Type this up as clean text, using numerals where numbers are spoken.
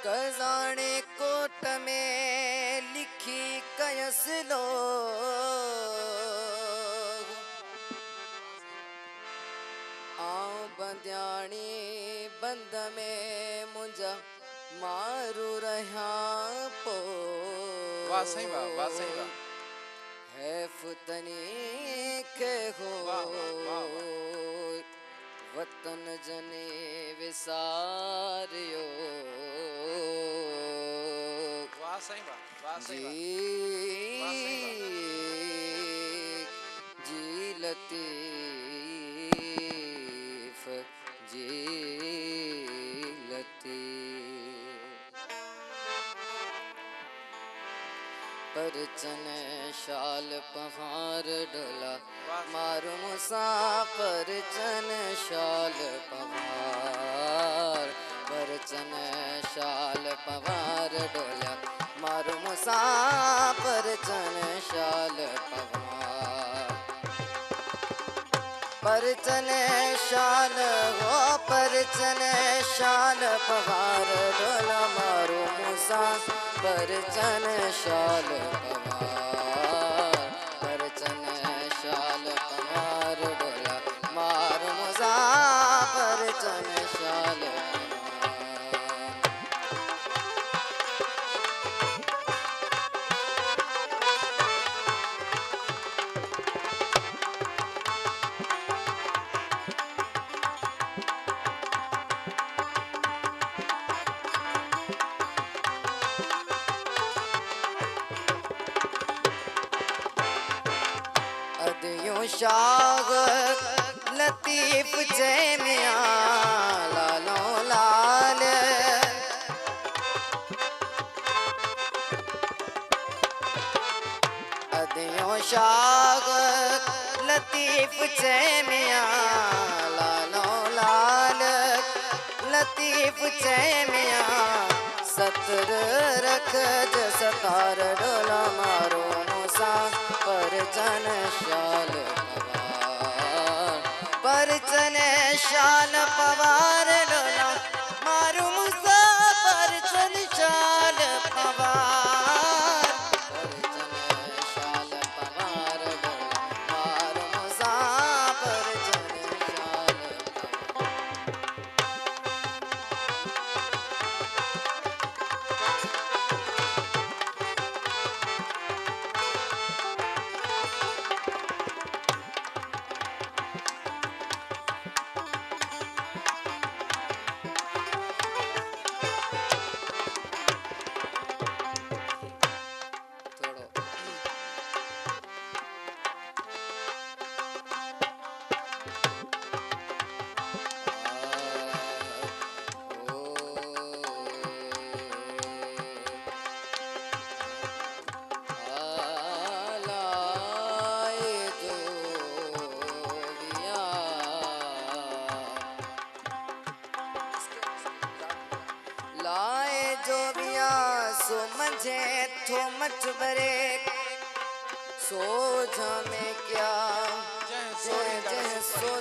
कजाने coat में लिखी कयस लो आओ बंद्याणी बंद में मुझा मारू रहा पो वाह सही वाह है फुतनी के हो वतन जने विसारियो वाह सही जी जी लतीफ जी लतीफ परचन शाल पहाड़ डोला मारू मुसाफर चन शाल पवार परचन शाल पवार डोला मारू मुसाफर चन शाल पवार परचन शाल हो परचन शाल पवार डोला मारू मुसाफर चन शाल पवार परचन शाल पवार डोला मारू मुसाफर चन शाल अदियों शाग लतीफ जय मियाँ लालो लाल अदियों शाग लतीफ जय मियाँ लालो लाल लतीफ जय मियाँ सतर रख जसतार डोला मारो मुसा परचन शाल पवार डोला मारू मुसा परचन शाल पवार परचन शाल पवार डोला मारू मुसा परचन शाल लाए जो बिया सो मंझे थो मच बरे सो में क्या जय जय सो